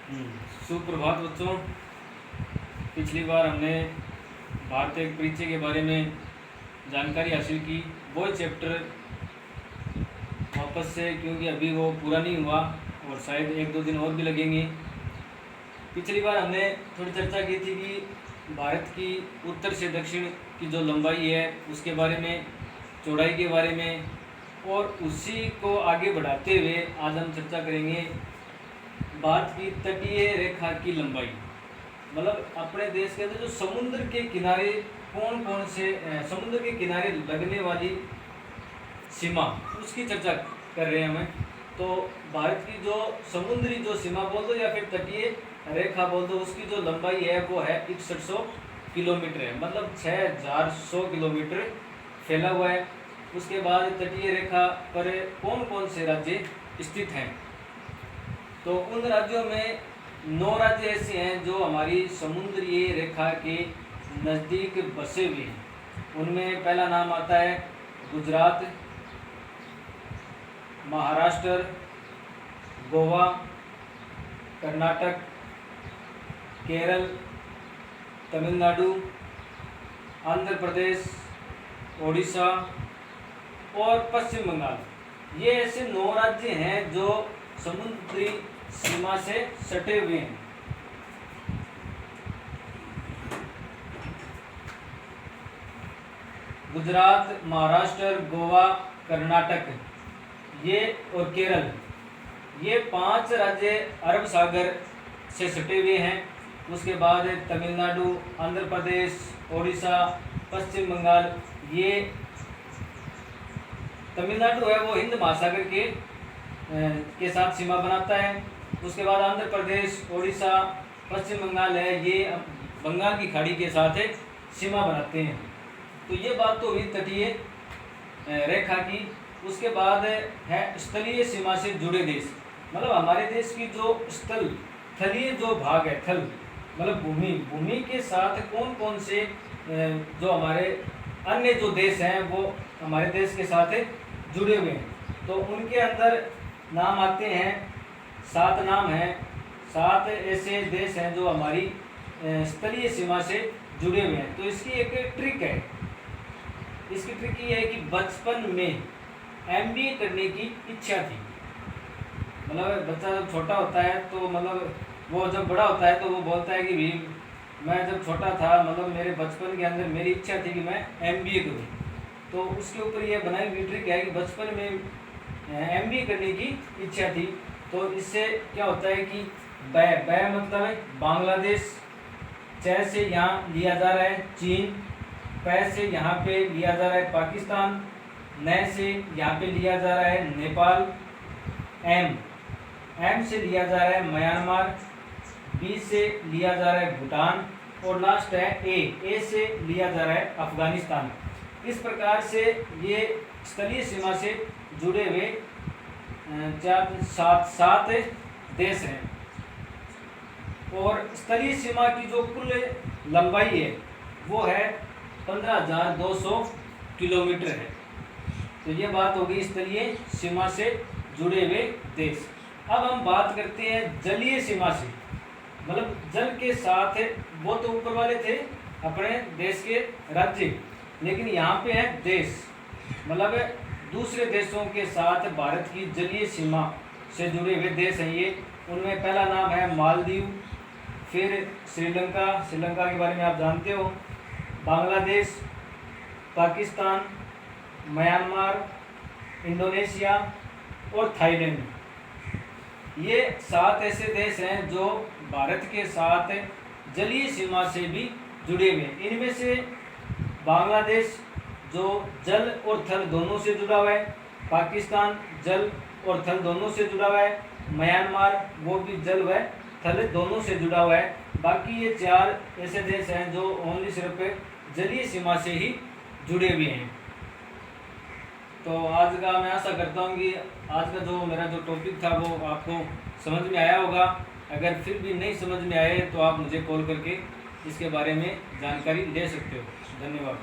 सुप्रभात बच्चों। पिछली बार हमने भारतीय परिचय के बारे में जानकारी हासिल की। वो चैप्टर वापस से, क्योंकि अभी वो पूरा नहीं हुआ और शायद 1-2 दिन और भी लगेंगे। पिछली बार हमने थोड़ी चर्चा की थी कि भारत की उत्तर से दक्षिण की जो लंबाई है उसके बारे में, चौड़ाई के बारे में, और उसी को आगे बढ़ाते हुए आज हम चर्चा करेंगे भारत की तटीय रेखा की लंबाई। मतलब अपने देश के अंदर जो समुद्र के किनारे कौन कौन से समुद्र के किनारे लगने वाली सीमा, उसकी चर्चा कर रहे हैं हमें। तो भारत की जो समुद्री जो सीमा बोल दो या फिर तटीय रेखा बोल दो, उसकी जो लंबाई है वो है 6100 किलोमीटर है। मतलब 6100 किलोमीटर फैला हुआ है। उसके बाद तटीय रेखा पर कौन कौन से राज्य स्थित हैं, तो उन राज्यों में 9 राज्य ऐसे हैं जो हमारी समुद्रीय रेखा के नज़दीक बसे हुए हैं। उनमें पहला नाम आता है गुजरात, महाराष्ट्र, गोवा, कर्नाटक, केरल, तमिलनाडु, आंध्र प्रदेश, ओडिशा और पश्चिम बंगाल। ये ऐसे 9 राज्य हैं जो समुद्री सीमा से सटे हुए हैं। गुजरात, महाराष्ट्र, गोवा, कर्नाटक ये और केरल, ये 5 राज्य अरब सागर से सटे हुए हैं। उसके बाद तमिलनाडु, आंध्र प्रदेश, ओडिशा, पश्चिम बंगाल। ये तमिलनाडु है वो हिंद महासागर के साथ सीमा बनाता है। उसके बाद आंध्र प्रदेश, ओडिशा, पश्चिम बंगाल है, ये बंगाल की खाड़ी के साथ सीमा बनाते हैं। तो ये बात तो हुई तटीय रेखा की। उसके बाद है स्थलीय सीमा से जुड़े देश। मतलब हमारे देश की जो थलीय जो भाग है, थल मतलब भूमि के साथ कौन कौन से जो हमारे अन्य जो देश हैं वो हमारे देश के साथ जुड़े हुए हैं। तो उनके अंदर नाम आते हैं, 7 नाम हैं। 7 ऐसे देश हैं जो हमारी स्थलीय सीमा से जुड़े हुए हैं। तो इसकी एक ट्रिक है। इसकी ट्रिक ये है कि बचपन में MBA करने की इच्छा थी। मतलब बच्चा जब छोटा होता है तो मतलब वो जब बड़ा होता है तो वो बोलता है कि भी मैं जब छोटा था, मतलब मेरे बचपन के अंदर मेरी इच्छा थी कि मैं MBA करूँ। तो उसके ऊपर ये बनाई हुई ट्रिक है कि बचपन में MBA करने की इच्छा थी। तो इससे क्या होता है कि बै मतलब है बांग्लादेश, च से यहाँ लिया जा रहा है चीन, पै से यहाँ पे लिया जा रहा है पाकिस्तान, न से यहाँ पे लिया जा रहा है नेपाल, एम से लिया जा रहा है म्यांमार, बी से लिया जा रहा है भूटान, और लास्ट है ए से लिया जा रहा है अफगानिस्तान। इस प्रकार से ये स्थलीय सीमा से जुड़े हुए 7 देश हैं। और स्थलीय सीमा की जो कुल लंबाई है वो है 15,200 किलोमीटर है। तो ये बात होगी स्थलीय सीमा से जुड़े हुए देश। अब हम बात करते हैं जलीय सीमा से। मतलब जल के साथ वो तो ऊपर वाले थे अपने देश के राज्य, लेकिन यहाँ पे है देश, मतलब दूसरे देशों के साथ भारत की जलीय सीमा से जुड़े हुए देश हैं ये। उनमें पहला नाम है मालदीव, फिर श्रीलंका के बारे में आप जानते हो, बांग्लादेश, पाकिस्तान, म्यांमार, इंडोनेशिया और थाईलैंड। ये 7 ऐसे देश हैं जो भारत के साथ जलीय सीमा से भी जुड़े हुए हैं। इनमें से बांग्लादेश जो जल और थल दोनों से जुड़ा हुआ है, पाकिस्तान जल और थल दोनों से जुड़ा हुआ है, म्यांमार वो भी जल व थल दोनों से जुड़ा हुआ है। बाकी ये 4 ऐसे देश हैं जो ओनली सिर्फ जलीय सीमा से ही जुड़े हुए हैं। तो आज का मैं आशा करता हूँ कि आज का जो मेरा जो टॉपिक था वो आपको समझ में आया होगा। अगर फिर भी नहीं समझ में आए तो आप मुझे कॉल करके इसके बारे में जानकारी ले सकते हो। धन्यवाद।